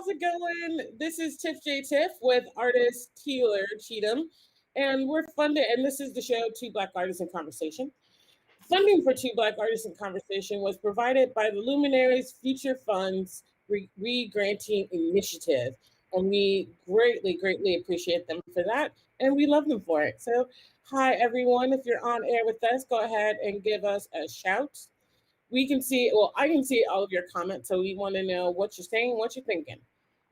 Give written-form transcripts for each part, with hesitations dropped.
how's it going? This is Tiff J Tiff with artist Tiélere Cheatem, and we're funded. And this is the show Two Black Artists in Conversation. Funding for Two Black Artists in Conversation was provided by the Luminaries Future Funds Re-Granting Initiative, and we greatly, greatly appreciate them for that, and we love them for it. So, hi everyone! If you're on air with us, go ahead and give us a shout. We can see, well, I can see all of your comments, so we want to know what you're saying, what you're thinking.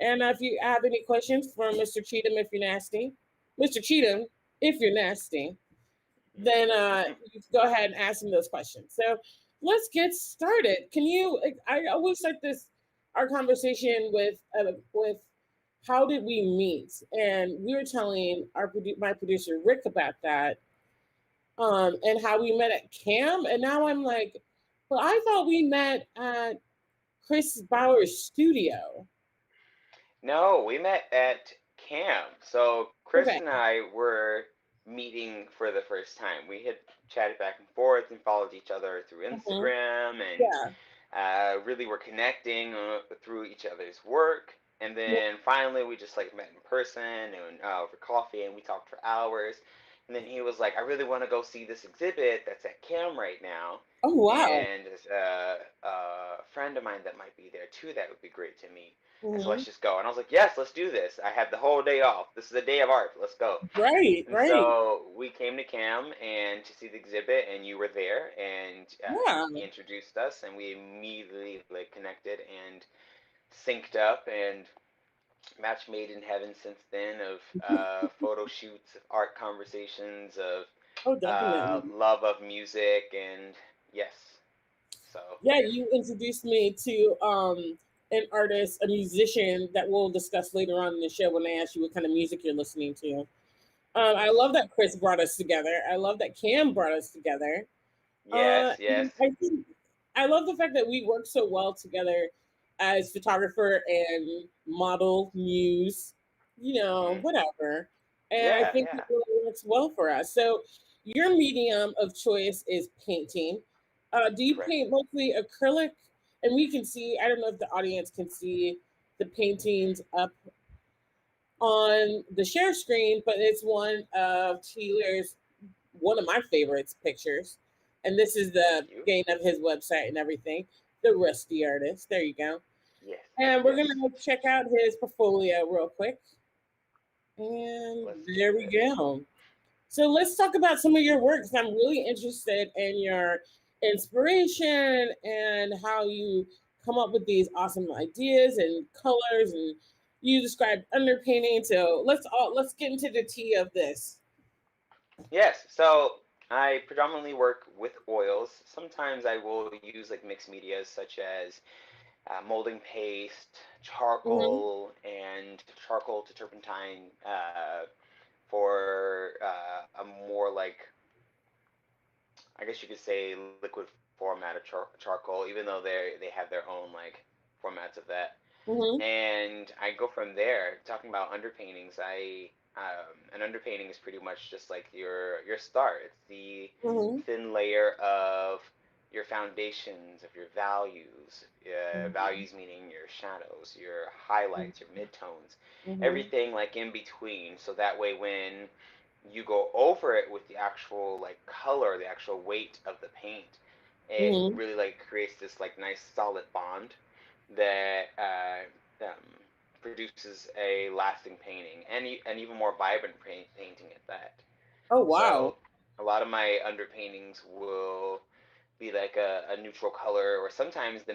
And if you have any questions for Mr. Cheatem, if you're nasty, Mr. Cheatem, if you're nasty, then you can go ahead and ask him those questions. So let's get started. Can you? I always start our conversation with how did we meet? And we were telling my producer Rick about that, and how we met at Cam. And now I'm like, well, I thought we met at Chris Bauer's studio. No, we met at Cam. So Chris Okay. and I were meeting for the first time. We had chatted back and forth and followed each other through Mhm. Instagram and Yeah. really were connecting through each other's work. And Yeah. then finally we just like met in person and over coffee and we talked for hours. And then he was like, I really want to go see this exhibit that's at Cam right now. Oh wow. And there's a friend of mine that might be there too that would be great to meet. And so let's Hmm. just go. And I was like, yes, let's do this. I have the whole day off. This is a day of art. Let's go. Right. And Right. so we came to Cam and to see the exhibit, and you were there, and Yeah. he introduced us, and we immediately like connected and synced up, and match made in heaven since then of photo shoots, of art conversations, of Oh, definitely. love of music, and yes. So Yeah, you introduced me to an artist, a musician that we'll discuss later on in the show when I ask you what kind of music you're listening to. I yes, love that Chris brought us together. I love that Cam brought us together. yes, And yes. I think I love the fact that we work so well together as photographer and model, muse, Hmm. whatever. And I Yeah, think it yeah. really works well for us. So your medium of choice is painting. Do you Correct. paint mostly acrylic? And we can see, I don't know if the audience can see the paintings up on the share screen, but it's one of Taylor's one of my favorites pictures. And this is Thank the you. gain of his website and everything. The Rusty Artist. There you go. Yes, And we're yes. gonna check out his portfolio real quick. And Let's there do we it. go. So let's talk about some of your work. 'Cause I'm really interested in your inspiration and how you come up with these awesome ideas and colors, and you described underpainting. So let's get into the tea of this. Yes, so I predominantly work with oils. Sometimes I will use like mixed medias such as molding paste, Hmm. charcoal to turpentine for a more like, I guess you could say, liquid format of charcoal, even though they have their own like formats of that. Hmm. And I go from there. Talking about underpaintings, an underpainting is pretty much just like your start. It's the Hmm. thin layer of your foundations of your values. Values meaning your shadows, your highlights, your midtones, Hmm. everything like in between. So that way, when you go over it with the actual like color, the actual weight of the paint, it Hmm. really like creates this like nice solid bond that produces a lasting painting and an even more vibrant painting at that. Oh wow. So a lot of my underpaintings will be like a neutral color, or sometimes the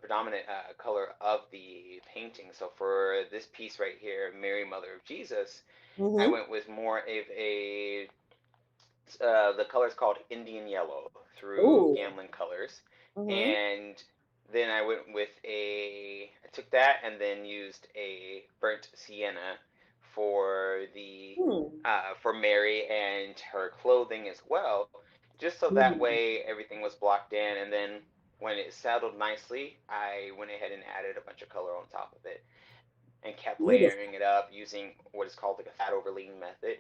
predominant color of the painting. So for this piece right here, Mary Mother of Jesus, I Hmm. went with more of a the color's called Indian Yellow through Ooh. Gamlin Colors, Hmm. and then I went with I took that and then used a burnt sienna for the Hmm. for Mary and her clothing as well, just so that Hmm. way everything was blocked in, and then when it settled nicely, I went ahead and added a bunch of color on top of it and kept Beautiful. layering it up using what is called like a fat over lean method.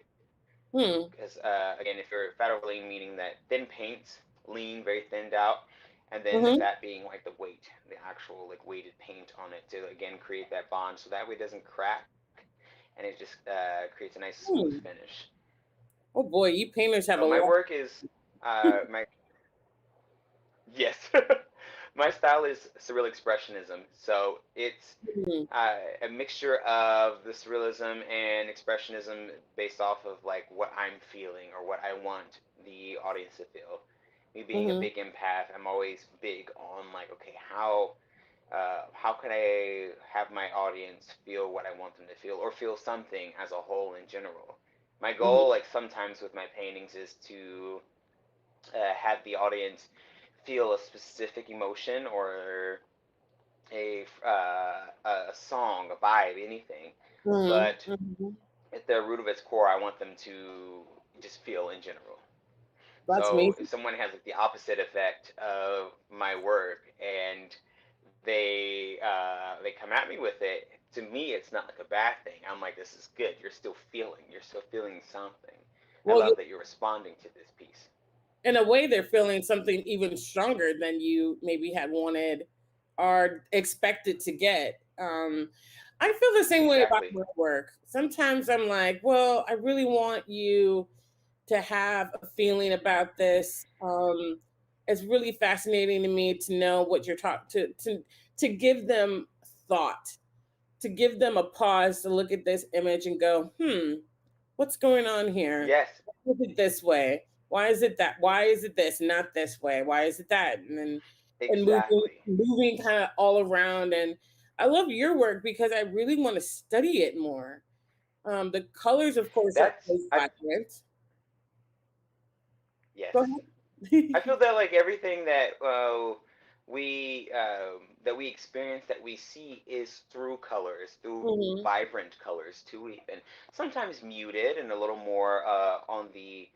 Hmm. Because again, if you're fat over lean, meaning that thin paints, lean, very thinned out, and then Mm-hmm. that being like the weight, the actual like weighted paint on it to again create that bond, so that way it doesn't crack, and it just creates a nice smooth Hmm. finish. Oh boy, you painters have So a my lot. work is my yes, my style is surreal expressionism. So it's Hmm. a mixture of the surrealism and expressionism based off of like what I'm feeling or what I want the audience to feel. Me being a Hmm. big empath, I'm always big on like, okay, how can I have my audience feel what I want them to feel, or feel something as a whole in general. My Hmm. goal, like sometimes with my paintings, is to have the audience feel a specific emotion or a song, a vibe, anything. Hmm. But Hmm. at the root of its core, I want them to just feel in general. That's So if amazing. someone has like the opposite effect of my work and they come at me with it, to me it's not like a bad thing. I'm like, this is good. You're still feeling something. I Well, love that you're responding to this piece. in a way, they're feeling something even stronger than you maybe had wanted or expected to get. I feel the same way about Exactly. my work. Sometimes I'm like, well, I really want you to have a feeling about this. It's really fascinating to me to know what you're talking to give them thought, to give them a pause to look at this image and go, what's going on here? Yes, Look at this way. Why is it that? Why is it this, not this way? Why is it that? And then and exactly. moving kind of all around. And I love your work because I really want to study it more. The colors, of course, are That's always I vibrant. yes. Go I ahead. feel that like everything that we experience, that we see, is through colors, through Hmm. vibrant colors too, even sometimes muted and a little more on the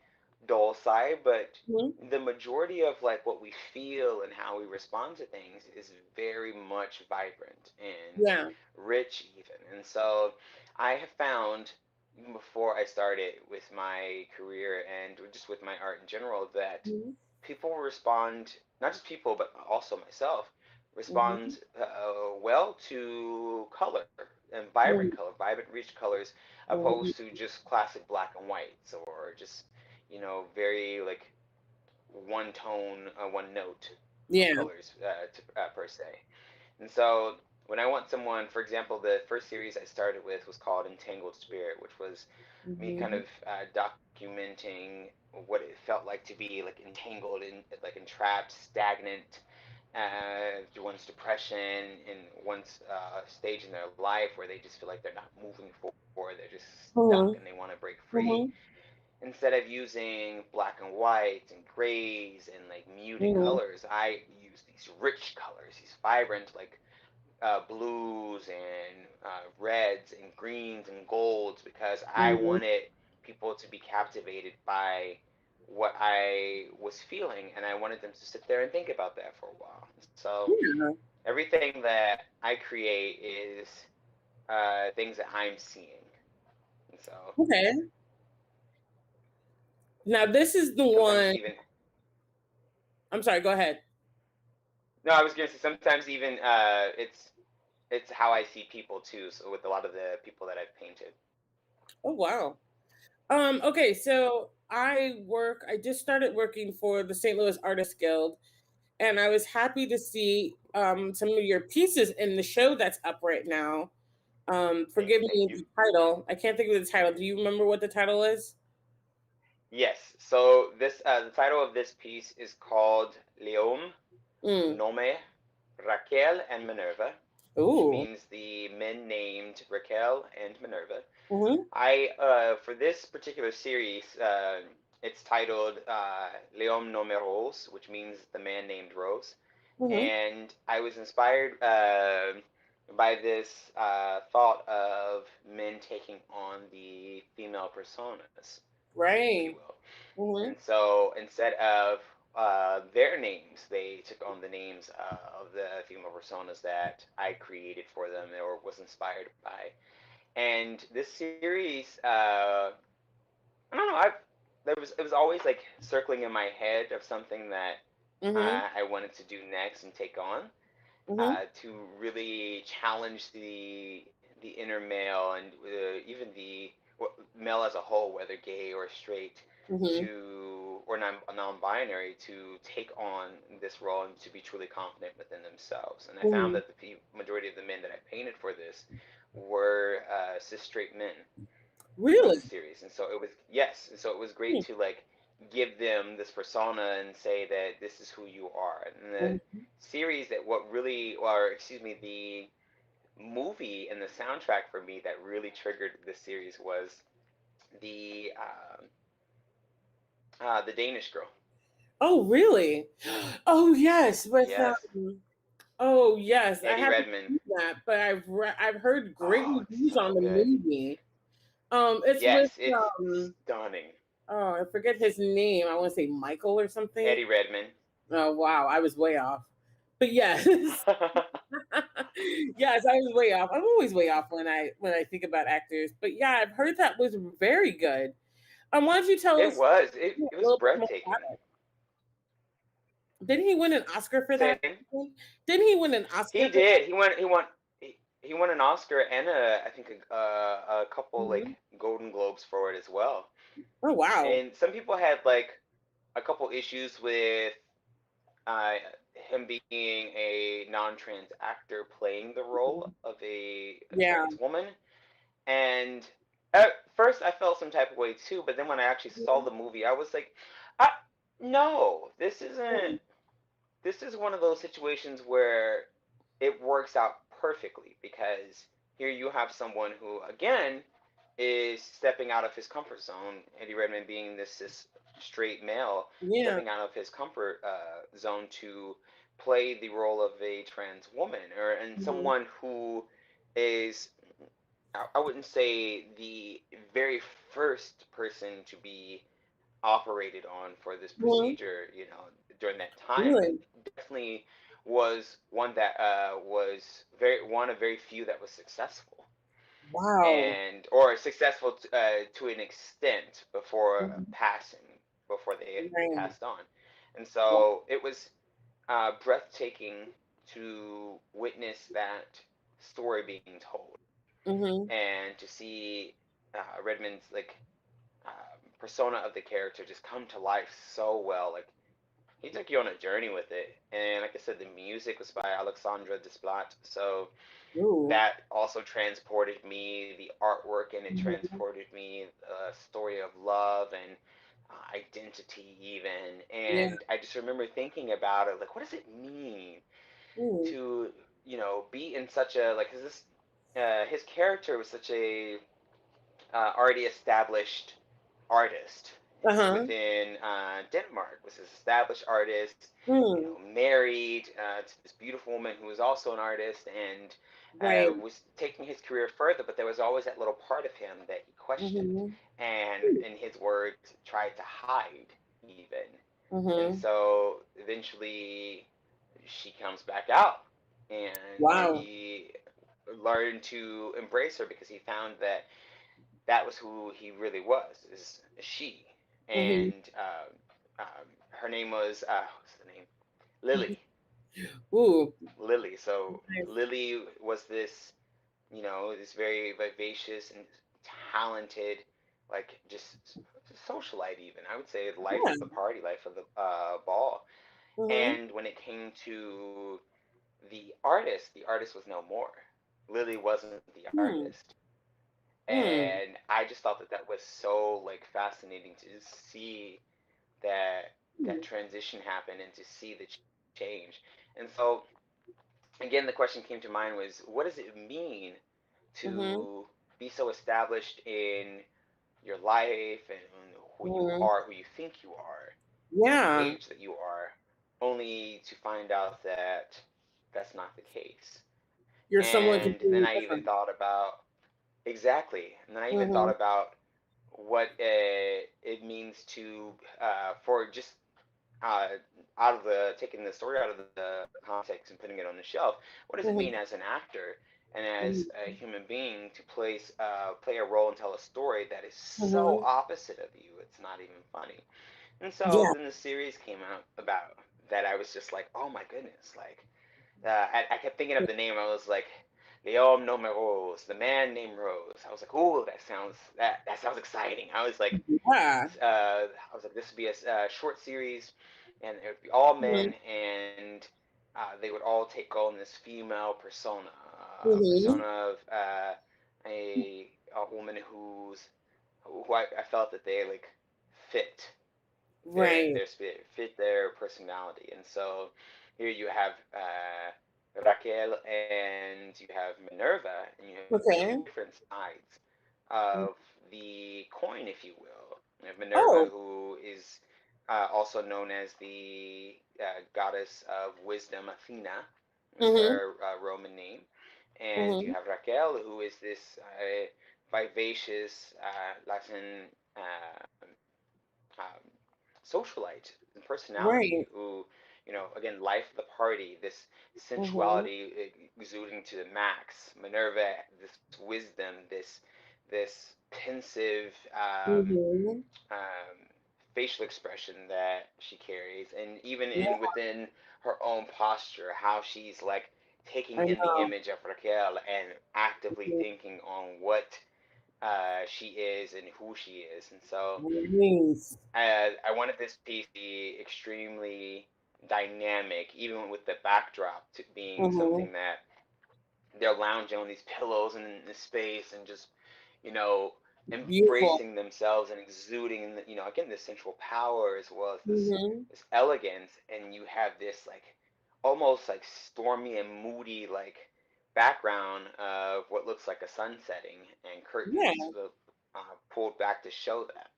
dull side, but Hmm. the majority of like what we feel and how we respond to things is very much vibrant and Yeah. rich even. And so I have found, even before I started with my career and just with my art in general, that Hmm. people respond, not just people but also myself, Hmm. respond well to color and vibrant color, vibrant rich colors, opposed Hmm. to just classic black and whites, or just very like one tone, one note Yeah. colors per se. And so when I want someone, for example, the first series I started with was called Entangled Spirit, which was me kind Hmm. of documenting what it felt like to be like entangled in, like entrapped, stagnant, through one's depression, in one's stage in their life where they just feel like they're not moving forward, they're just stuck and Hmm. they want to break free. Hmm. Instead of using black and white and grays and like muted Hmm. colors, I use these rich colors, these vibrant like blues and reds and greens and golds, because I Hmm. wanted people to be captivated by what I was feeling, and I wanted them to sit there and think about that for a while. So Yeah. everything that I create is things that I'm seeing, and so Okay. Now this is the sometimes one. even I'm sorry. Go ahead. no, I was gonna say sometimes even it's how I see people too. So with a lot of the people that I've painted. Oh wow. Okay, so I just started working for the St. Louis Artists Guild, and I was happy to see some of your pieces in the show that's up right now. Forgive Thank me you. the title. I can't think of the title. Do you remember what the title is? Yes. So this the title of this piece is called Leom Mm. Nome Raquel and Minerva, which Ooh. means the men named Raquel and Minerva. Mm-hmm. I for this particular series, it's titled Leom Nome Rose, which means the man named Rose, Mm-hmm. and I was inspired by this thought of men taking on the female personas, if you Right. will. Mm-hmm. And so instead of their names, they took on the names of the female personas that I created for them or was inspired by. And this series, I don't know, it was always like circling in my head of something that Mhm. I wanted to do next and take on, Mhm. to really challenge the inner male and even the male as a whole, whether gay or straight, Mhm. to or non-binary, to take on this role and to be truly confident within themselves. And I found Mhm. that the majority of the men that I painted for this were cis straight men for Really? the series, and so it was, yes, and so it was great Hmm. to like give them this persona and say that this is who you are. And the Mhm. series that what really, or excuse me, the movie and the soundtrack for me that really triggered this series was the the Danish Girl. Oh, really? Oh, yes. With Yes, oh, yes. I Eddie haven't Redmayne. seen that, but I've heard great Oh, it's reviews on so the good. movie. It's with Yes, it's um. stunning. Oh, I forget his name. I want to say Michael or something. Eddie Redmayne. Oh, wow. I was way off. But yes. Yes, I was way off. I'm always way off when I think about actors. But yeah, I've heard that was very good. Why don't you tell It us was. a It was little bit more breathtaking. about it? Didn't he win an Oscar for Say that? again? Didn't he win an He Oscar for that? did. He won an Oscar and I think a couple like Mhm. Golden Globes for it as well. Oh wow. And some people had like a couple issues with uh, him being a non-trans actor playing the role of a Yeah. trans woman. And at first, I felt some type of way too. But then when I actually saw the movie, I was like, ah, no, this isn't. This is one of those situations where it works out perfectly, because here you have someone who, again, is stepping out of his comfort zone. Eddie Redmayne being this straight male, Yeah. stepping out of his comfort zone to play the role of a trans woman, or and Mhm. someone who is, I wouldn't say the very first person to be operated on for this Mhm. procedure, during that time, but Really? definitely was one that was very one of very few that was successful, Wow. and or successful to an extent before Mhm. passing, before they Right. passed on. And Wow. so it was breathtaking to witness that story being told, Mhm. and to see Redmond's like persona of the character just come to life so well. Like, he took you on a journey with it, and like I said, the music was by Alexandra Desplat, so Ooh. that also transported me. The artwork and it Mhm. transported me a story of love and identity, even. Yeah. And I just remember thinking about it, like, what does it mean Ooh. to be in such a, like, his character was such a already established artist Uh-huh. within Denmark. Was this established artist, Hmm. married to this beautiful woman who was also an artist, and Right. was taking his career further. But there was always that little part of him that he questioned, Mhm. and in his words, tried to hide even. And Mhm. so eventually, she comes back out, and Wow. he learned to embrace her, because he found that that was who he really was, is she. Mhm. And her name was what's the name, Mhm. Lily. Ooh. Lily. So Nice. Lily was this, this very vivacious and talented, like, just socialite, even I would say, the life Yeah. of the party, life of the ball. Mhm. And when it came to the artist was no more. Lily wasn't the Hmm. artist. Hmm. And I just thought that that was so like fascinating to just see that transition happen, and to see the change. And so again, the question came to mind was, what does it mean Mhm. to be so established in your life and who you Mhm. are, who you think you are, at the Yeah. age that you are, only to find out that that's not the case. You're someone And then completely I even different. thought about, exactly, and then I even thought Mhm. about what it means to for just uh, out of the taking the story out of the context and putting it on the shelf. What does it mean Mhm. as an actor and as Mhm. a human being to play a role and tell a story that is so Mhm. opposite of you? It's not even funny. And so Yeah. then the series came out about that I was just like, oh my goodness, like I kept thinking of the name. I was like, Leon Nome Rose, the man named Rose. I was like, ooh, that sounds exciting. Yeah. I was like, this would be a short series, and it would be all Mhm. men, and they would all take on this female persona, a persona Mhm. of a woman who I felt that they like fit Right. their spirit, fit their personality. And so here you have Raquel and you have Minerva, and you have two Okay. different sides of the coin, if you will. You have Minerva, Oh. who is also known as the goddess of wisdom, Athena, is Mhm. her Roman name. And you Mhm. have Raquel, who is this vivacious Latin um, socialite and personality Right. who, again, life of the party, this Mhm. sensuality exuding to the max. Minerva, this wisdom, this pensive Mhm. facial expression that she carries, and even Yeah, in within her own posture, how she's like taking I in the know. image of Raquel and actively thinking on what she is and who she is. And so Nice. I wanted this piece to be extremely dynamic, even with the backdrop to being Mhm. something that they're lounging on these pillows and in this space and just, you know, Beautiful. embracing themselves and exuding, again, this sensual power as well as Mhm. this elegance. And you have this like almost like stormy and moody like background of what looks like a sun setting and curtains Yeah. pulled back to show that.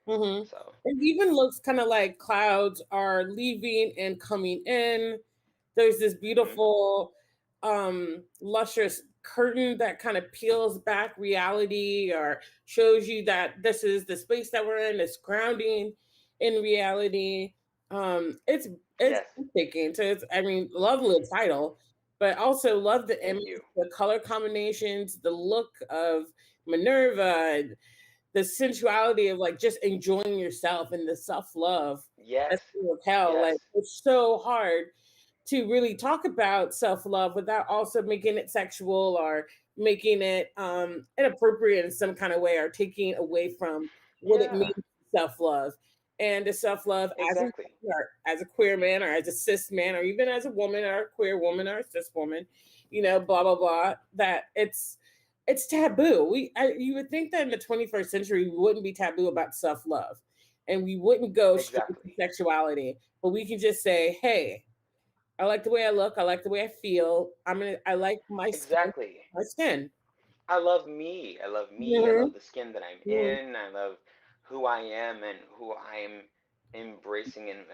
Mhm. So. It even looks kind of like clouds are leaving and coming in. There's this Hmm. beautiful, lustrous curtain that kind of peels back reality or shows you that this is the space that we're in. It's grounding in reality. It's Yes. breathtaking. So it's, I mean, lovely title, but also love the Thank image, you. the color combinations, the look of Minerva, the sensuality of like just enjoying yourself and the self love. Yes. That's hell. Yes. Like it's so hard to really talk about self love without also making it sexual or making it inappropriate in some kind of way or taking away from what it Yeah. means self love. And the self love as a Exactly. or as a queer man or as a cis man or even as a woman or a queer woman or a cis woman, blah blah blah. That it's taboo. You would think that in the 21st century we wouldn't be taboo about self love, and we wouldn't go straight to Exactly. sexuality, but we can just say, "Hey, I like the way I look. I like the way I feel. I like my skin. Exactly. My skin." I love me. I love me. I love Mhm, the skin that I'm mhm, in. I love who I am and who I am embracing, and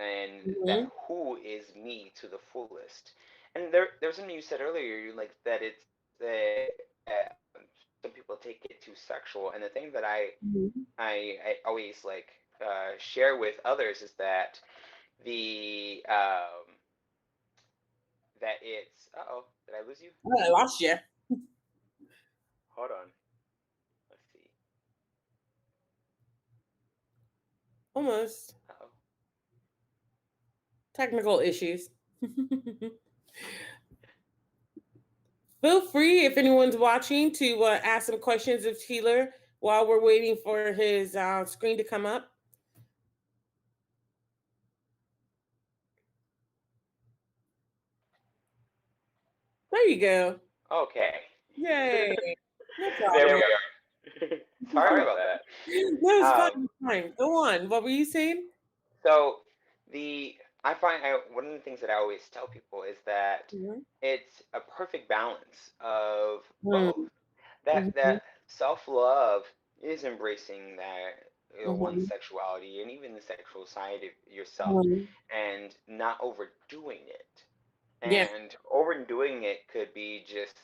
that mhm, who is me to the fullest. And there's something you said earlier, like that it's some people take it too sexual. And the thing that mhm. I always like share with others is that the that it's uh-oh, did I lose you? Oh, I lost you. Hold on. Let's see. Almost. Uh-oh. Technical issues. Feel free, if anyone's watching, to ask some questions of Taylor while we're waiting for his screen to come up. There you go. Okay. Yay. No There we problem. are. Sorry about that. No, it's fine. Um, It's fine. Go on. What were you saying? so the I find one of the things that I always tell people is that Mhm. it's a perfect balance of both. Mm, That mhm, self-love is embracing that one's mhm, sexuality and even the sexual side of yourself, mhm. and not overdoing it. Yeah. And overdoing it could be just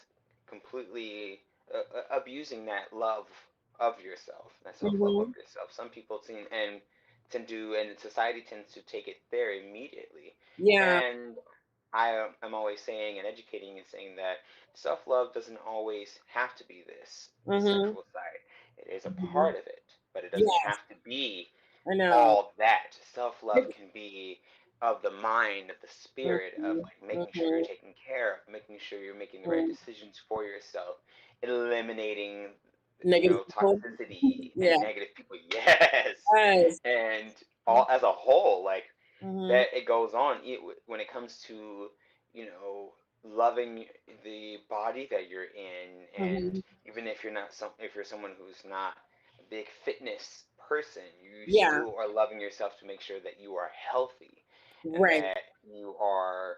completely abusing that love of yourself, that self-love of Mhm. yourself. Some people tend to, and society tends to take it there immediately. Yeah. And I'm always saying and educating and saying that self-love doesn't always have to be this Mhm, sexual side. It is a mhm. part of it, but it doesn't Yes, have to be I know. all that. Self-love It, can be of the mind, of the spirit, of Mhm. like making sure you're Mhm. taken care of, making sure you're making the right Mhm. decisions for yourself, eliminating, Negative people. toxicity Yeah. and negative people. Yes, Yes. and all as a whole, like Mhm. that, it goes on when it comes to loving the body that you're in, and Mhm. even if if you're someone who's not a big fitness person, you Yeah. still are loving yourself to make sure that you are healthy and Right. that you are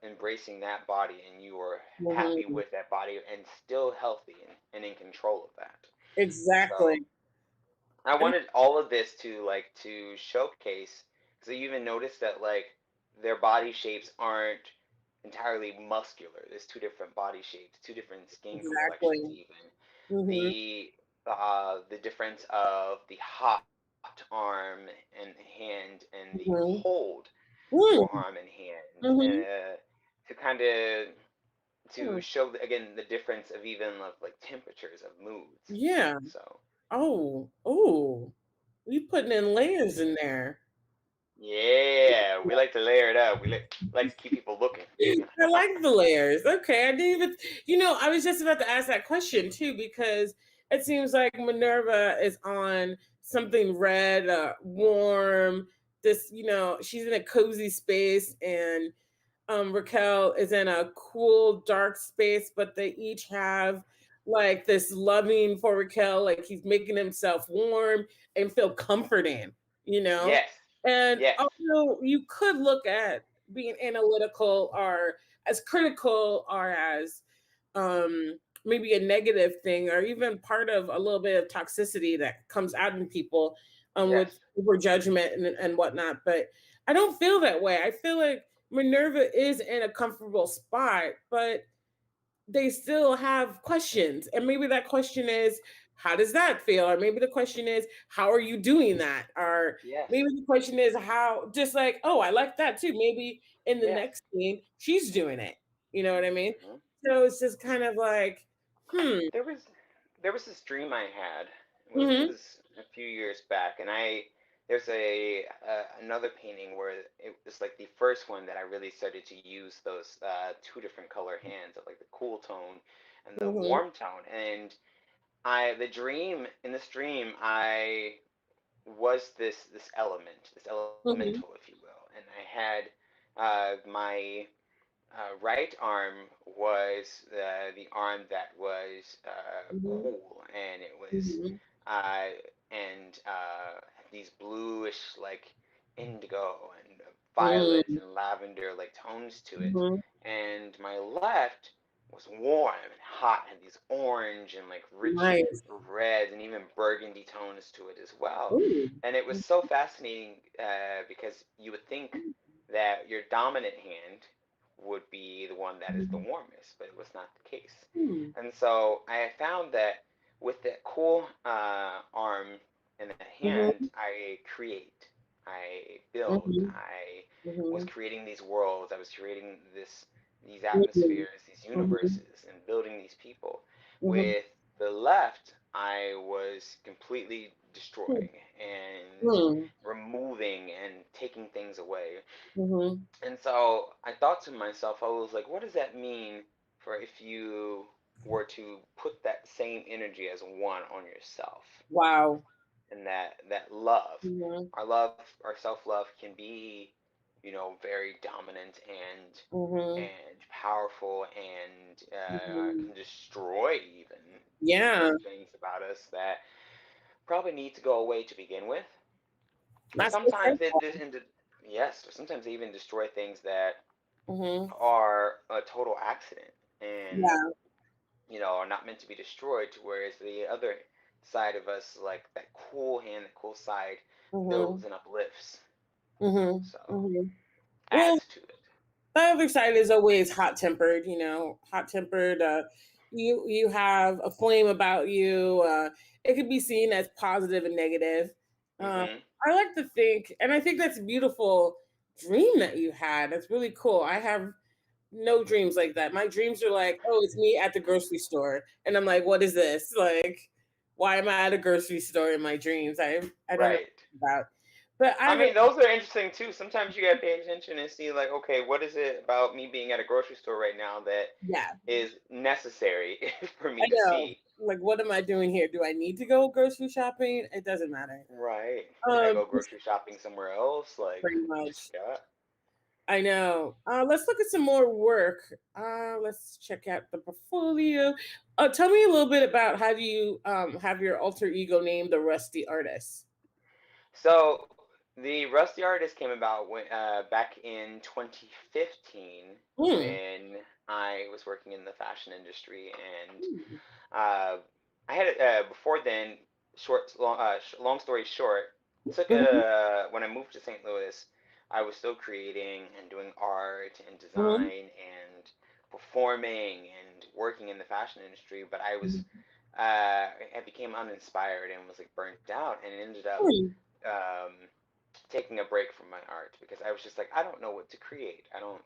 embracing that body and you are happy Mhm. with that body and still healthy and in control of that. So Exactly. I And wanted all of this to showcase, because you even noticed that like their body shapes aren't entirely muscular. There's two different body shapes, two different skin complexions exactly. even. Mhm. The difference of the hot arm and hand and the Mhm. cold Mm. forearm and hand, Mhm. to kind of to Mm. show again the difference of even of like temperatures of moods. Yeah. So Oh. Oh. We putting in layers in there. yeah, we like to layer it up. We like to keep people looking. I like the layers. Okay, I didn't even. I was just about to ask that question too because it seems like Minerva is on something red, warm. She's in a cozy space, and Raquel is in a cool, dark space, but they each have like this loving for Raquel, like he's making himself warm and feel comforting, you know? Yes, And yes, although you could look at being analytical or as critical or as maybe a negative thing or even part of a little bit of toxicity that comes out in people yes, with over judgment and whatnot. But I don't feel that way. I feel like Minerva is in a comfortable spot, but they still have questions. And maybe that question is, how does that feel? Or maybe the question is, how are you doing that? Or yes, maybe the question is, how, just like, oh, I like that too. Maybe in the yes. next scene, she's doing it. You know what I mean? Hmm. So it's just kind of like, hmm, There was there was this dream I had. It mm-hmm, was a few years back, and there's a another painting where it was like the first one that I really started to use those two different color hands of like the cool tone and the mm-hmm, warm tone. And I the dream in this dream I was this element, this elemental, mm-hmm, if you will, and I had my right arm was the arm that was mm-hmm, cool, and it was mm-hmm, uh, and these bluish like indigo and violet mm-hmm, and lavender like tones to it, mm-hmm. and my left was warm and hot, and these orange and like rich Nice. reds and even burgundy tones to it as well. Ooh. And it was so fascinating because you would think that your dominant hand would be the one that is the warmest, but it was not the case. Mm-hmm. And so I found that with that cool arm and that hand, Mm-hmm. I create, I build, Mm-hmm. I was Mm-hmm. creating these worlds, I was creating these Mm-hmm. atmospheres, these Mm-hmm. universes, and building these people. Mm-hmm. With the left, I was completely destroying and Mm-hmm. removing and taking things away. Mm-hmm. And so I thought to myself, I was like, what does that mean for if you were to put that same energy as one on yourself? Wow. And that love, Mhm, our self-love can be, very dominant mhm, and powerful and mhm. can destroy even Yeah, certain things about us that probably need to go away to begin with. Or that's so sometimes simple. yes, or sometimes they even destroy things that Mhm. are a total accident and Yeah. are not meant to be destroyed. Whereas the other side of us, like that cool hand, that cool side, Mhm, builds and uplifts. mhm, So mhm. Well, adds to it. the other side is always hot tempered. Hot tempered. You have a flame about you. It could be seen as positive and negative. Uh, Hmm. I like to think, and I think that's a beautiful dream that you had. That's really cool. I have no dreams like that. My dreams are like, oh, it's me at the grocery store, and I'm like, what is this? Like, why am I at a grocery store in my dreams? I don't know Right. about. But I I have a mean, those are interesting too. Sometimes you gotta pay attention and see, like, okay, what is it about me being at a grocery store right now that yeah, is necessary for I me to know. see? Like, what am I doing here? Do I need to go grocery shopping? It doesn't matter. Right. Can I go Just grocery shopping somewhere else? Like, pretty just much. yeah. I know. Let's look at some more work. Let's check out the portfolio. Tell me a little bit about how do you have your alter ego named the Rusty Artist? So the Rusty Artist came about back in 2015 Hmm. when I was working in the fashion industry, and Hmm. uh, I had before then. Long story short, took Mhm. a when I moved to St. Louis, I was still creating and doing art and Mhm. design and performing and working in the fashion industry, but I became uninspired and was like burnt out and ended up Hmm. um, taking a break from my art because I was just like, I don't know what to create. I don't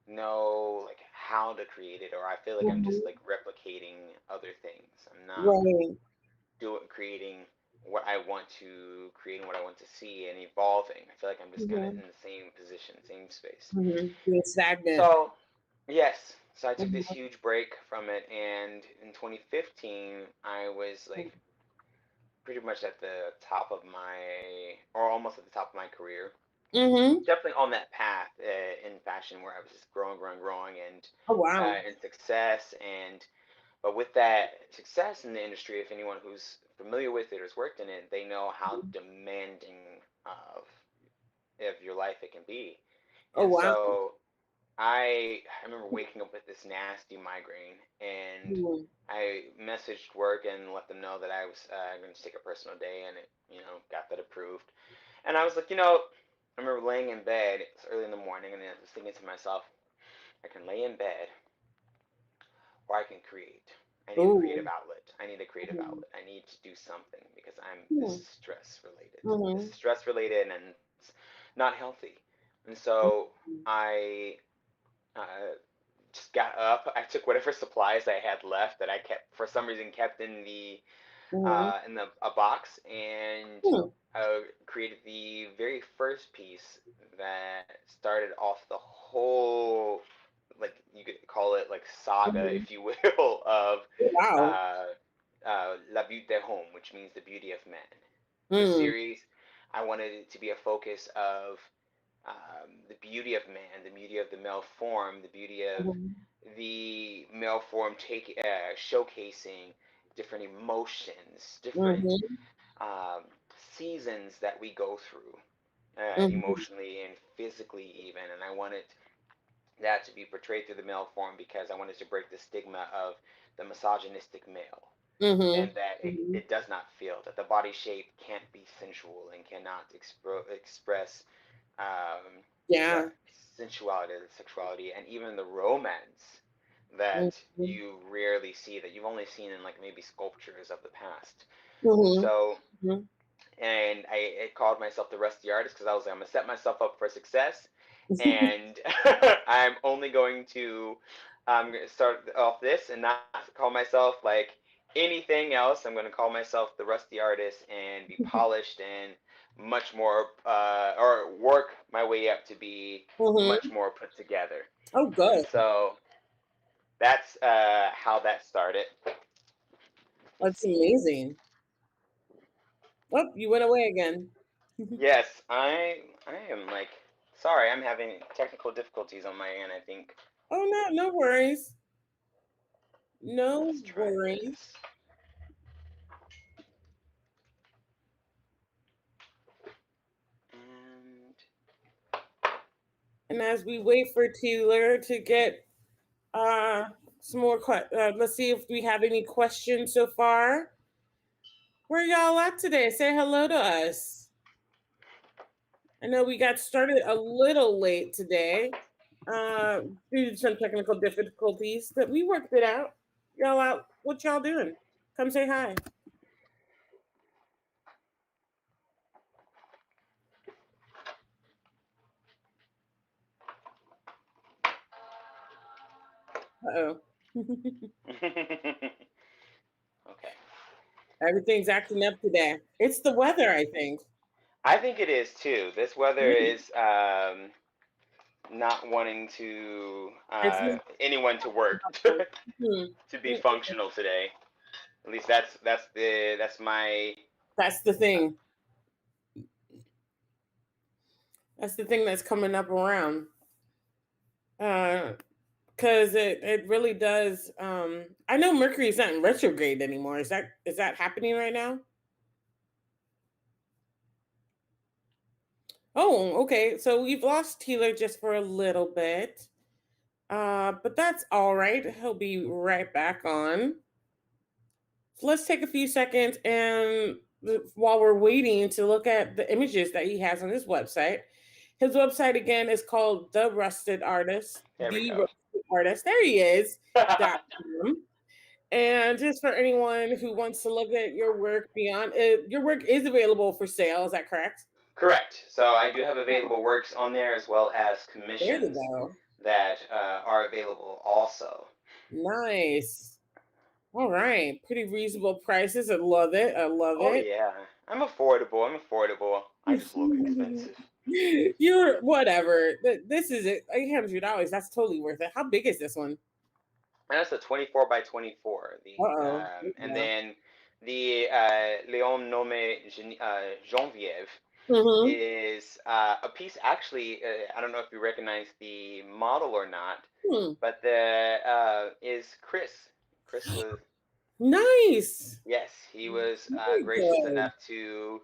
know like how to create it, or I feel like I'm just Mhm. like replicating other things. I'm not Right. doing creating what I want to create and what I want to see and evolving. I feel like I'm just kind of Mhm. in the same position, same space. Mhm. Being stagnant. So, yes, so I took this Mhm. huge break from it, and in 2015, I was like pretty much at the top of my, or almost at the top of my career. Mhm. Definitely on that path in fashion where I was just growing, Oh wow. and success. And but with that success in the industry, if anyone who's familiar with it or has worked in it, they know how demanding of your life it can be. Oh And wow. so I remember waking up with this nasty migraine, and Mhm. I messaged work and let them know that I was going to take a personal day, and it got that approved. And I was like, I remember laying in bed. It's early in the morning, and I was thinking to myself, I can lay in bed, or I can create. I need a creative Ooh. outlet. I need a creative Mhm. outlet. I need to do something because this Mhm. is stress related. This is Mhm. stress related, and it's not healthy. And so Mhm. I uh, just got up. I took whatever supplies I had left that I kept for some reason kept Mhm. in the a box, and Hmm. created the very first piece that started off the whole, like you could call it like saga, Mhm. if you will, of Oh, wow. uh, La Beauté de Homme, which means the beauty of man. The Mm. series, I wanted it to be a focus of the beauty of man, the beauty of the male form, the beauty of Mhm. the male form showcasing different emotions, different Mhm. um, seasons that we go through Mhm. emotionally and physically even. And I wanted that to be portrayed through the male form because I wanted to break the stigma of the misogynistic male, and Mhm. that Mhm. it does not feel that the body shape can't be sensual and cannot express um, the Yeah. sensuality, the sexuality, and even the romance that Mhm. you rarely see, that you've only seen in like maybe sculptures of the past. And Mhm. so, Mhm. and I called myself the Rusty Artist because I was like, I'm gonna set myself up for success, and I'm only going to start off this and not call myself like anything else. I'm gonna call myself the Rusty Artist and be polished and much more, or work my way up to be much Mhm. more put together. Oh, And good. so that's how that started. Let's That's see. amazing. Oh, you went away again. Yes, I am like sorry, I'm having technical difficulties on my end, I think. Oh, no, no worries. No Let's try worries. this. And And as we wait for Taylor to get uh some more let's see if we have any questions so far. Where y'all at today? Say hello to us. I know we got started a little late today, uh, due to some technical difficulties, but we worked it out. Y'all out? What y'all doing? Come say hi. Uh oh. okay. Everything's acting up today. It's the weather, I think. I think it is too. This weather Mm, is not wanting to it's not anyone to work possible. Mhm. to be Mm, functional today. At least that's my that's the thing. That's the thing that's coming up around. Uh, because it really does. I know Mercury's not in retrograde anymore. Is that happening right now? Oh, okay. So we've lost Taylor just for a little bit. But that's all right. He'll be right back on. So let's take a few seconds and while we're waiting to look at the images that he has on his website. His website again is called The Rusted Artist, there we The go. Rusted Artist. There he is. .com. And just for anyone who wants to look at your work beyond, your work is available for sale. Is that correct? Correct. So I do have available works on there as well as There you commissions go. that are available also. Nice. All right. Pretty reasonable prices. I love it. I love Oh it. yeah, I'm affordable. I'm affordable. I just look expensive. You're whatever. This is it. $800. That's totally worth it. How big is this one? And that's a 24 by 24. Uh oh. And Yeah. then the Léon nommé Geneviève Mm-hmm. is a piece. Actually, I don't know if you recognize the model or not, Hmm. but the is Chris. Chris was Nice. Yes, he was Very gracious good. enough to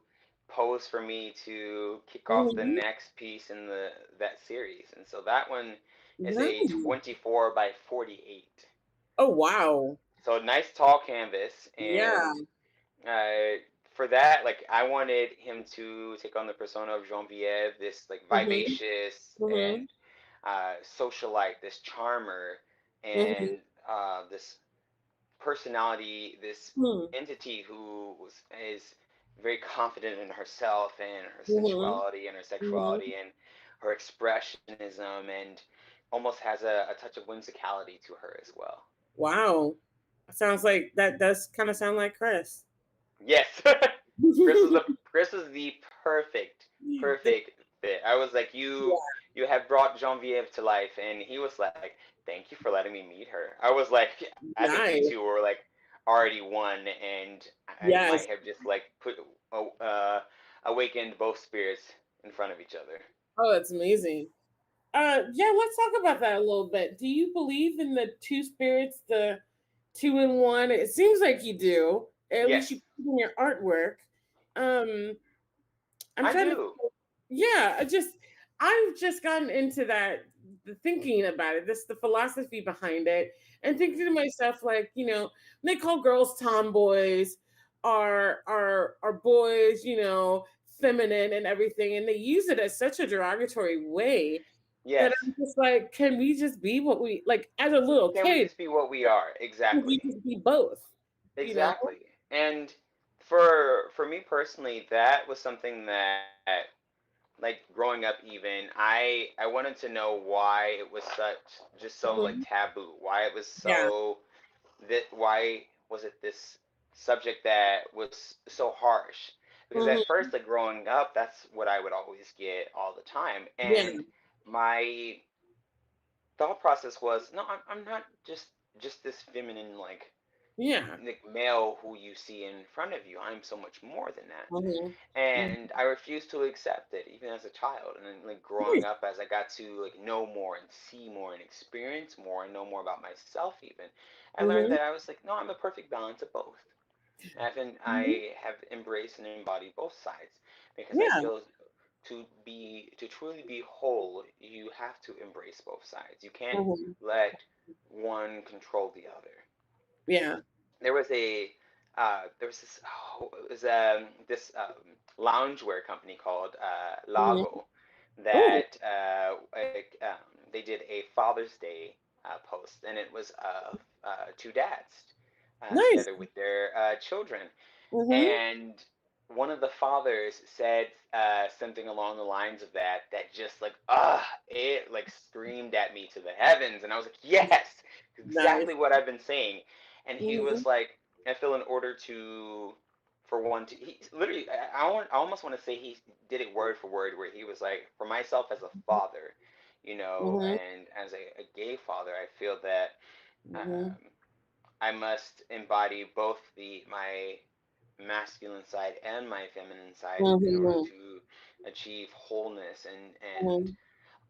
pose for me to kick off the Hmm. next piece in the that series, and so that one is a Nice. 24 by 48. Oh wow. So nice tall canvas, Yeah. and uh, for that, like I wanted him to take on the persona of Geneviève, this like Mm-hmm. vivacious Mm-hmm. and socialite, this charmer, Mm-hmm. and this personality, this Hmm. entity who is very confident in herself and her Mm-hmm. sensuality and her Mm-hmm. sexuality and her expressionism and almost has a touch of whimsicality to her as well. Wow. Sounds like that does kind of sound like Chris. Yes, Chris is the perfect fit. I was like, you have brought Genevieve to life, and he was like, thank you for letting me meet her. I was like, I think you Nice. two were like already one, and I Yes. might have just like put uh, awakened both spirits in front of each other. Oh, that's amazing. Yeah, let's talk about that a little bit. Do you believe in the two spirits, the two in one? It seems like you do. At least you Yes, put it in your artwork. Um, I'm I trying to, do. yeah, I've just gotten into that, the thinking about it, this the philosophy behind it, and thinking to myself, like, they call girls tomboys, are boys, feminine and everything, and they use it as such a derogatory way that Yes. I'm just like, can we just be what we like as a little Can we kid? just be what we are? Can we Exactly. just be both? You know? Exactly. And for me personally, that was something that like growing up even I wanted to know why it was such just so like Mhm. taboo, why it was Yeah. so that why was it this subject that was so harsh, because at Hmm. first like growing up that's what I would always get all the time, Yeah. and my thought process was no, I'm not just this feminine Yeah. like male who you see in front of you. I'm so much more than that, Hmm. and I refused to accept it even as a child. And then like growing up, as I got to like know more and see more and experience more and know more about myself, even I learned Hmm. that I was like, no, I'm a perfect balance of both. Hmm. I have embraced and embodied both sides because I Yeah. feel to truly be whole, you have to embrace both sides. You can't Hmm. let one control the other. Yeah. There was a there was this it was this loungewear company called Hmm. Lago Oh, that they did a Father's Day post, and it was of two dads nice. together with their children, Hmm. and one of the fathers said something along the lines of that just like it like screamed at me to the heavens, and I was like, yes, Nice. exactly what I've been saying. And he Hmm. was like, I feel in order to for one to he literally I almost want to say he did it word for word where he was like, for myself as a father, Mhm. and as a gay father, I feel that Mhm. um, I must embody both the my masculine side and my feminine side in order Mhm. to achieve wholeness and Mhm.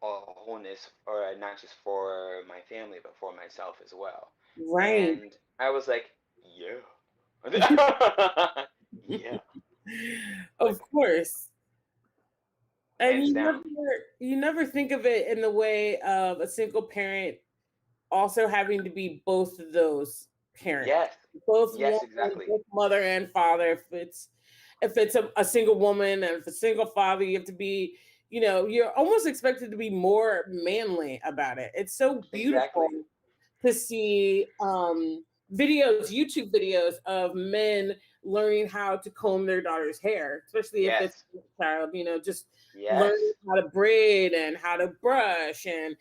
wholeness, or not just for my family but for myself as well. Right. And I was like, yeah. Yeah, Of like course. And hands down. you never think of it in the way of a single parent also having to be both of those parents, Yes, both yes, woman, exactly, both mother and father. If it's a single woman and if a single father, you have to be, you're almost expected to be more manly about it. It's so beautiful exactly. to see YouTube videos of men learning how to comb their daughter's hair, especially if it's Yes, a child, just learning yes, how to braid and how to brush and,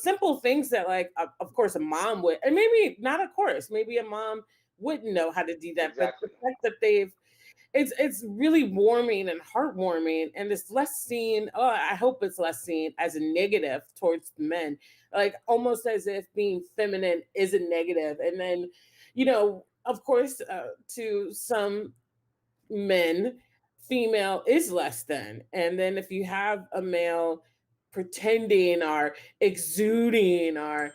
simple things that, like, of course, a mom would, and maybe not, of course, maybe a mom wouldn't know how to do that. But the exactly. fact that it's really warming and heartwarming, and it's less seen, oh, I hope it's less seen as a negative towards men, like almost as if being feminine is a negative. And then, of course, to some men, female is less than. And then if you have a male pretending or exuding or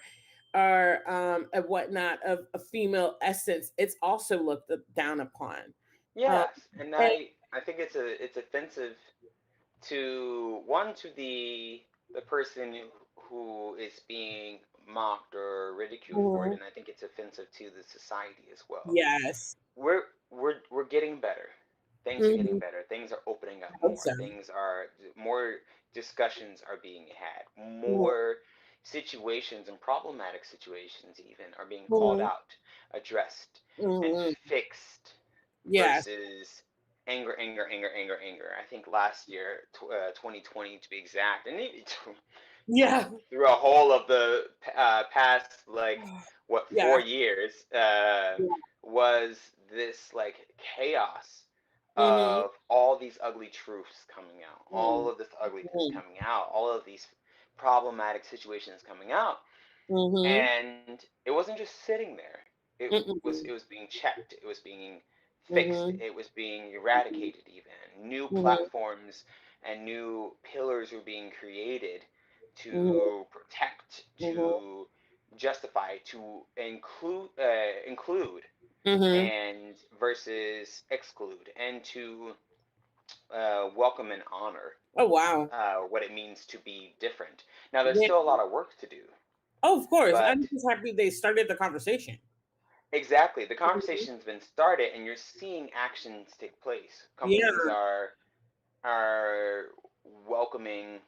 and whatnot of a female essence, it's also looked down upon. um, Yes, and and I think it's offensive to one, to the person who is being mocked or ridiculed for it, Mhm. and I think it's offensive to the society as well. Yes. We're getting better. Things are getting Mhm. better. Things are opening up I hope more. so. Things are more, discussions are being had. Mhm. More situations and problematic situations even are being called Mhm. out, addressed, and Mhm. fixed Yes. versus anger, anger, anger, anger, anger. I think last year, 2020 to be exact, and Yeah. through a whole of the past, like, what, four Yeah. years, Yeah. was this like chaos Mhm. of all these ugly truths coming out, all Mhm. of this ugliness Mhm. coming out, all of these problematic situations coming out, Mhm. and it wasn't just sitting there. It Mhm. was being checked. It was being fixed. Mhm. It was being eradicated. Even new Mhm. platforms and new pillars were being created Mhm. to protect, Mhm. to justify, to include, Mhm. and versus exclude, and to welcome and honor Oh, wow. what it means to be different. Now, there's Yeah. still a lot of work to do, Oh, of course. but I'm just happy they started the conversation. exactly, the Mhm. conversation's been started, and you're seeing actions take place. Companies Yeah. are welcoming,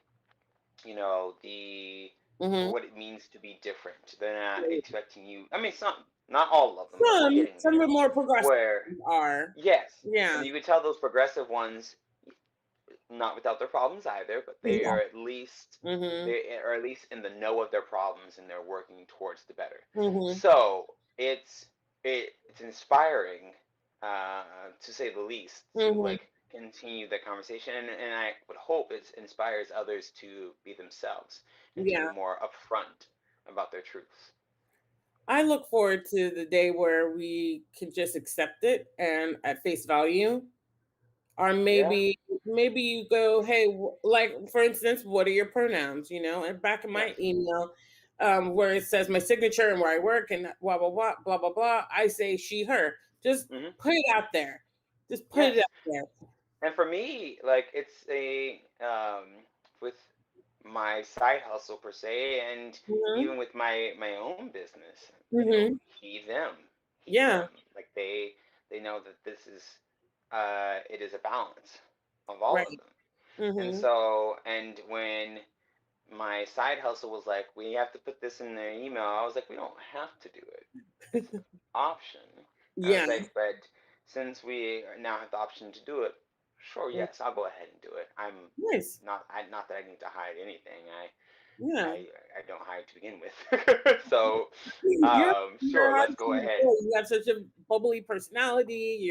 the Mhm. what it means to be different. They're not expecting you. I mean, some, not all of them, but we're getting Some there. of the more progressive Where are. yes, Yeah. and you could tell those progressive ones, not without their problems either, but Yeah. Mhm. they are at least in the know of their problems, and they're working towards the better. Mhm. So it's inspiring, to say the least, to Mhm. like continue the conversation, and I would hope it inspires others to be themselves and to be Yeah. more upfront about their truths. I look forward to the day where we can just accept it and at face value. Or Yeah. maybe you go, hey, like, for instance, what are your pronouns? And back in Yes. my email, where it says my signature and where I work and blah blah blah blah blah blah, I say she her. Just Hmm. put it out there. Just put it Yes. out there. And for me, like, it's a with my side hustle per se, and Hmm. even with my own business, Hmm. he them, Yeah. like they know that this is it is a balance of all of Right. them. And Hmm. so, and when my side hustle was like, we have to put this in their email, I was like, we don't have to do it. It's an option. And I was Yeah. like, but since we now have the option to do it, sure, yes, I'll go ahead and do it. I'm Nice. not that I need to hide anything. Yeah. I don't hide to begin with. So, You're sure, hard let's to go do. ahead. You have such a bubbly personality.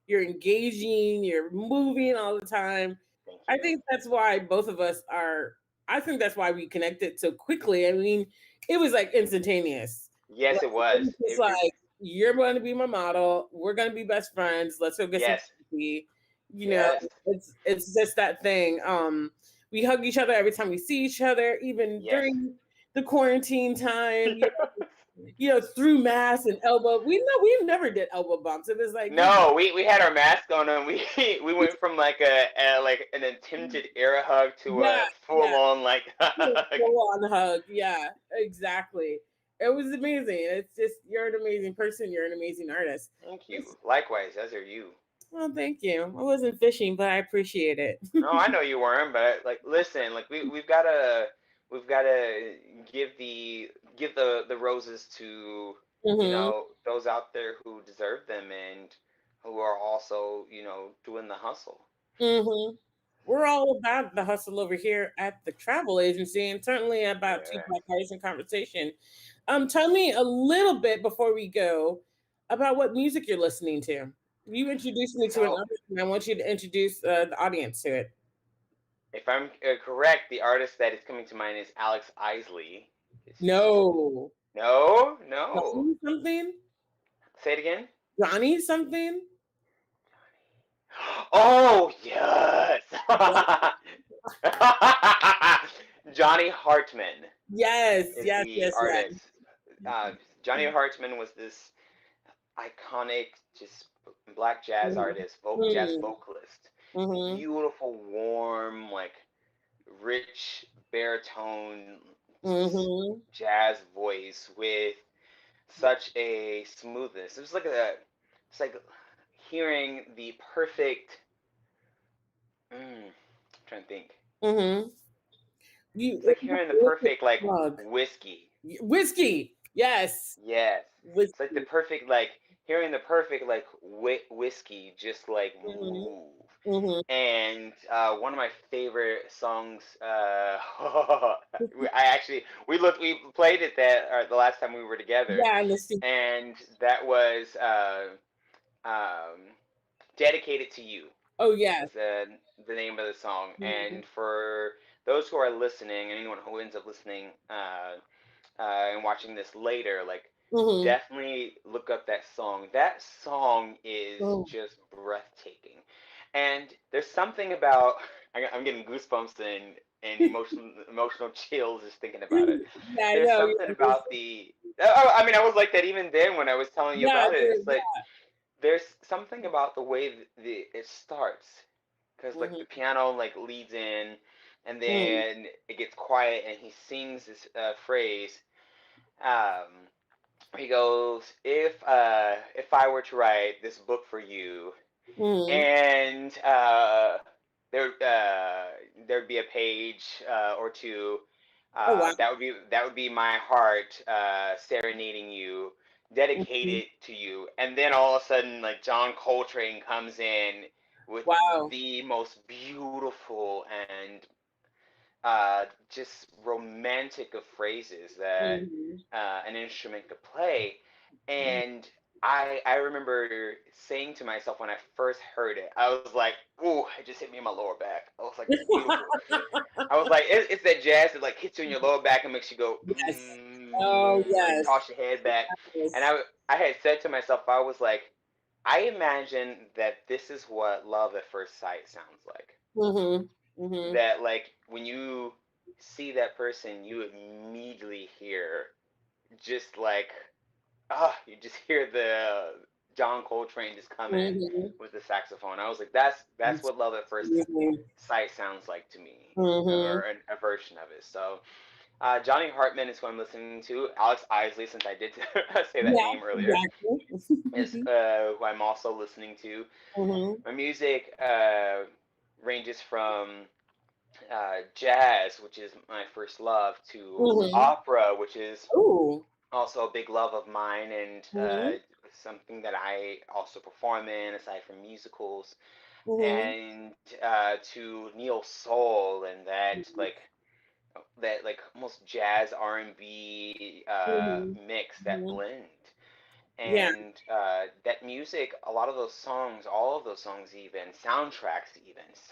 You're engaging, you're moving all the time. Thank I you. think that's why both of us are. I think that's why we connected so quickly. I mean, it was like instantaneous. Like, Yes, it it was. was just like, you're going to be my model. We're going to be best friends. Let's go get some Yes, coffee. You know, yes, it's just that thing. We hug each other every time we see each other, even yes. during the quarantine time. You know, through mask and elbow. We never did elbow bumps. It was like you No, we had our mask on and we we went from like a like an attempted air hug to yeah, a full yeah. on like hug. Full on hug. Yeah, exactly. It was amazing. It's just you're an amazing person. You're an amazing artist. Thank you. Likewise, as are you. Well, thank you. I wasn't fishing, but I appreciate it. No, I know you weren't, but like listen, like we've gotta give the roses to hmm those out there who deserve them and who are also doing the hustle. hmm We're all about the hustle over here at the travel agency, and certainly about Two Yes. Black Artists in Conversation. Tell me a little bit before we go about what music you're listening to. You introduced me to an So artist, and I want you to introduce the audience to it. if I'm correct, the artist that is coming to mind is Alex Isley. He's No, no, no. Johnny something. Say it again. Johnny something. Oh yes. Yeah. Johnny Hartman Yes, is yes, the yes, yes. artist. Johnny Hartman was this iconic, just black jazz artist, jazz Mm-hmm. vocalist. Beautiful, warm, like rich baritone Mm-hmm. jazz voice with such a smoothness. It's like hearing the perfect. I'm trying to think. Mm-hmm. It's like hearing the perfect like Plug. whiskey. Whiskey. Yes. Yes. It's like the Whiskey. perfect like hearing the perfect like whiskey just like Mm-hmm. move. Mm-hmm. And one of my favorite songs, I actually we played it that the last time we were together, Yeah, let's see. and that was um, "Dedicated to You" Oh yes. is the name of the song. Mm-hmm. And for those who are listening, and anyone who ends up listening and watching this later, like Mm-hmm. definitely look up that song. That song is Oh, just breathtaking, and there's something about I'm getting goosebumps and emotional chills just thinking about it. yeah, I There's know. something about the I mean, I was like that even then when I was telling you Yeah, about it. It's like yeah. there's something about the way it starts, because like the Mm-hmm. piano like leads in, and Mm-hmm. then it gets quiet, and he sings this phrase. Um, he goes, if I were to write this book for you, Mm-hmm. and there'd be a page or two. Oh wow. That would be my heart serenading you, Mm-hmm. dedicated to you. And then all of a sudden, like John Coltrane comes in with Wow. the most beautiful and just romantic of phrases that Mm-hmm. an instrument could play. And I remember saying to myself when I first heard it, I was like, "Ooh!" It just hit me in my lower back. I was like, "It's beautiful." I was like, it's that jazz that like hits you in your lower back and makes you go, Yes. Oh like yes. toss your head back. And Yes. I had said to myself, I was like, I imagine that this is what love at first sight sounds like. Mm-hmm. Mm-hmm. That like when you see that person, you immediately hear just like you just hear the John Coltrane just come in Mm-hmm. with the saxophone. I was like, that's what love at first sight sounds like to me, Mm-hmm. or a version of it. So Johnny Hartman is who I'm listening to. Alex Isley, since I did say that Yeah, name earlier, is exactly. who I'm also listening to. Mm-hmm. My music ranges from jazz, which is my first love, to Mm-hmm. opera, which is Ooh. also a big love of mine and Mm-hmm. something that I also perform in aside from musicals, Mm-hmm. and to neo soul and that like almost jazz R&B Mm-hmm. mix, that Mm-hmm. blend. Yeah. And that music, a lot of those songs, all of those songs, even soundtracks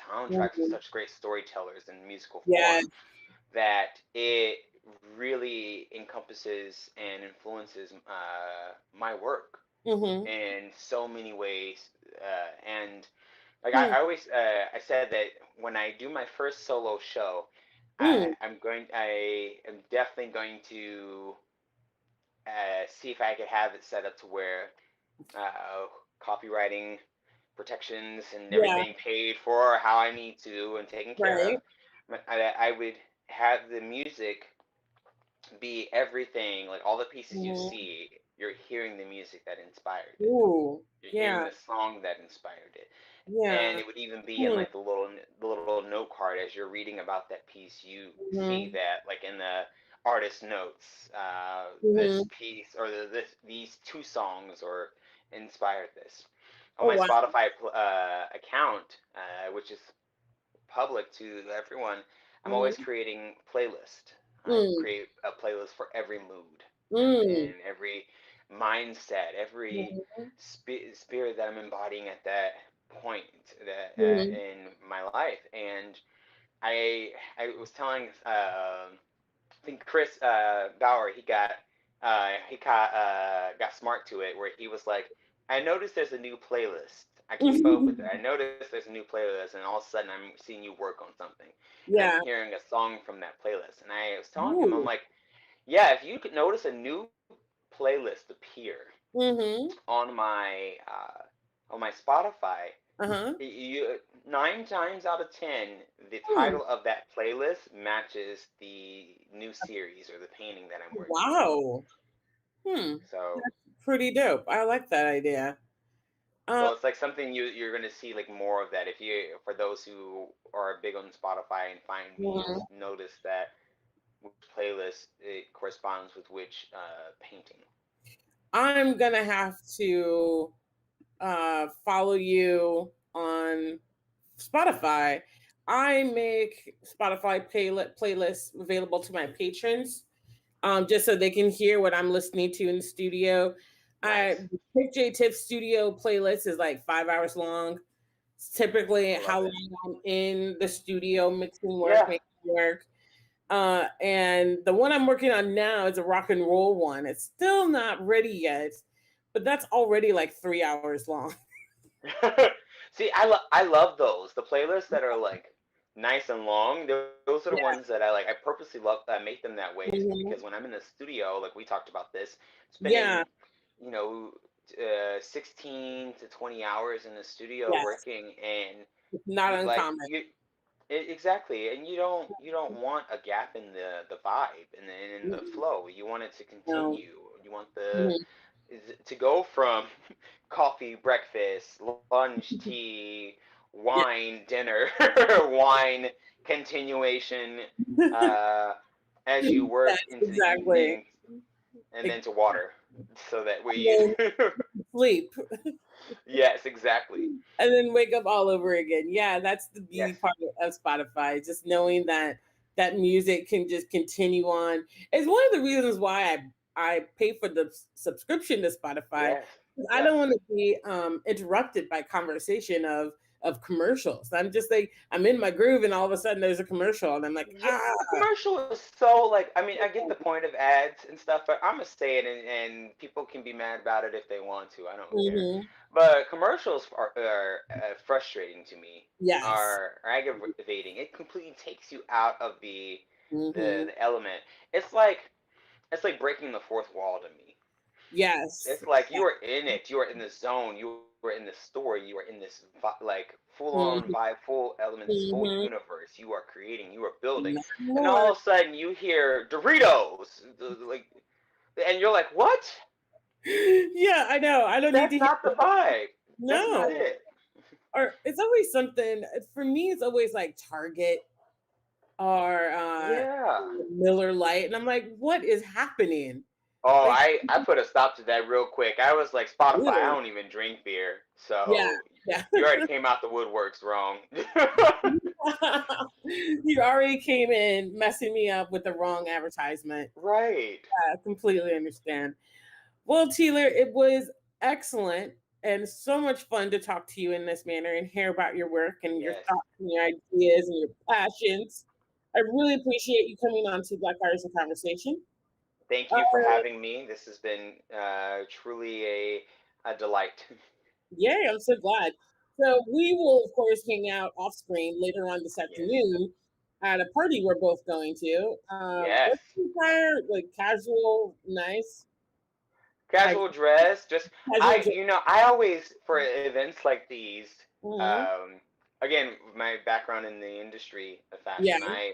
are Mhm. such great storytellers in musical Yeah. form that it really encompasses and influences my work Mhm. in so many ways. And like Hmm. I always I said that when I do my first solo show, Mm. I am definitely going to see if I could have it set up to where copywriting protections and Yeah. everything paid for how I need to and taken care of. Right. I would have the music be everything, like all the pieces you Mhm. see, you're hearing the music that inspired it. Ooh. You're hearing Yeah. the song that inspired it. And Yeah. it would even be in Hmm. like the little note card as you're reading about that piece. You see Mhm. that like in the artist notes, this Mhm. piece or these two songs or inspired this. On Oh my wow. Spotify account, which is public to everyone, I'm always Mhm. creating playlist. I Mm. create a playlist for every mood Mm. and every mindset, every Mhm. spirit that I'm embodying at that point that Mhm. in my life. And I was telling I think Chris Bauer got smart to it where he was like, I noticed there's a new playlist. I keep up with it. I noticed there's a new playlist, and all of a sudden I'm seeing you work on something, and I'm Yeah. hearing a song from that playlist. And I was telling him, I'm Ooh. like, yeah, if you could notice a new playlist appear Mhm. on my uh, on my Spotify, Uh-huh. you 9 times out of 10, the Hmm. title of that playlist matches the new series or the painting that I'm working on. Wow. Hmm. So That's pretty dope. I like that idea. Uh, so it's like something you're gonna see like more of that if you for those who are big on Spotify and find me, mhm. you'll notice that which playlist it corresponds with which painting. I'm gonna have to follow you on Spotify. I make Spotify playlists available to my patrons, just so they can hear what I'm listening to in the studio. Nice. Pick J Tiff Studio playlist is like 5 hours long. It's typically I love how it. long I'm in the studio mixing work, Yeah. making work. And the one I'm working on now is a rock and roll one. It's still not ready yet, but that's already like 3 hours long. See, I love those. The playlists that are like nice and long. Those are the ones Yeah. that I like. I purposely love make them that way, just because Mhm. when I'm in the studio, like we talked about this, Yeah. spending, you know, 16 to 20 hours in the studio Yes. working, and It's not like uncommon. exactly, and you don't want a gap in the vibe and in the Mhm. flow. You want it to No. continue. You want the Mhm. is to go from coffee, breakfast, lunch, tea, Yeah. wine, dinner, wine continuation uh, as you work Yes, into the exactly. evening, and then Exactly. to water, so that And we. then sleep. Yes, exactly. And then wake up all over again. Yeah, that's the Yes, beauty part of Spotify. Just knowing that that music can just continue on. It's one of the reasons why I pay for the subscription to Spotify. yes, I yes. don't want to be interrupted by conversation of commercials. I'm just like I'm in my groove, and all of a sudden there's a commercial, and I'm like, Yeah, ah. commercial is so like I mean I get the point of ads and stuff, but I'm gonna say it and people can be mad about it if they want to. I don't care. Mhm. But commercials are frustrating to me, Yes. are aggravating. It completely takes you out of Hmm. the element. It's like breaking the fourth wall to me. Yes. It's like you are in it. You are in the zone. You are in the story. You are in this like full on Hmm. vibe, full elements, full Hmm. universe. You are creating. You are building, Not and all more. of a sudden you hear Doritos, like, and you're like, "What? Yeah, I know. I don't need That's to hear not the that. vibe. That's not No. it." Or it's always something for me. It's always like Target or Yeah. Miller Lite, and I'm like, what is happening? Oh, Like, I put a stop to that real quick. I was like, Spotify. I ew. don't even drink beer, Yeah, so yeah. you already came out the woodworks wrong. You already came in messing me up with the wrong advertisement. Right. I completely understand. Well, Tiélere, it was excellent and so much fun to talk to you in this manner and hear about your work and your Yes. thoughts and your ideas and your passions. I really appreciate you coming on to Black Artists in Conversation. Thank Uh, you for having me. This has been truly a delight. Yay, I'm so glad. So we will, of course, hang out off screen later on this Yes. afternoon at a party we're both going to. Yes. Let's retire like casual, nice, like Casual dress, just casual. I always for events like these, Mhm. um, again, my background in the industry of Yeah, fashion,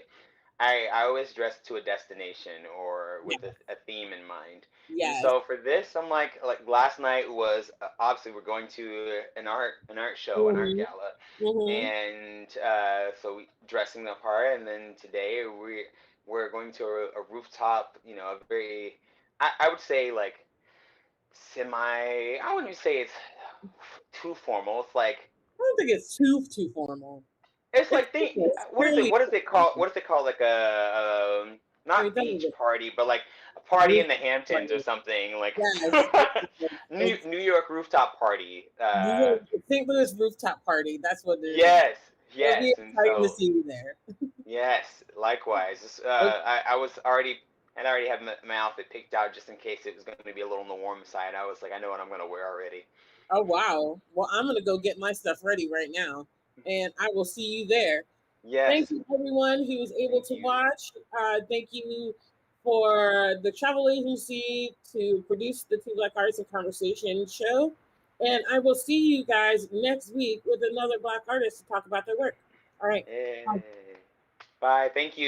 I always dress to a destination or with yeah, a theme in mind. And yes. so for this, I'm like last night was obviously we're going to an art show, an art Hmm. gala, Hmm. and so we dressing the part. And then today we're going to a rooftop, a very I would say like semi. I wouldn't even say it's too formal. I don't think it's too formal. It's It's like it's what is it? fairly What is it called? formal. What is it called? Like a I mean, not that was beach a party, but like a party roof in the Hamptons or party. something. Like Yes, it's New York rooftop party. the St. Louis rooftop party. That's what it is. Yes, It'll be yes, and exciting to so see you there. yes, likewise. I was already. And I already had my outfit picked out just in case it was going to be a little on the warm side. I was like, I know what I'm going to wear already. Oh wow. Well, I'm gonna go get my stuff ready right now, and I will see you there. Thank Yes, you, everyone who was able thank to you. watch. Thank you for the travel agency to produce the Two Black Artists in Conversation show. And I will see you guys next week with another Black artist to talk about their work. All right. Bye. Yay. Bye. Thank you.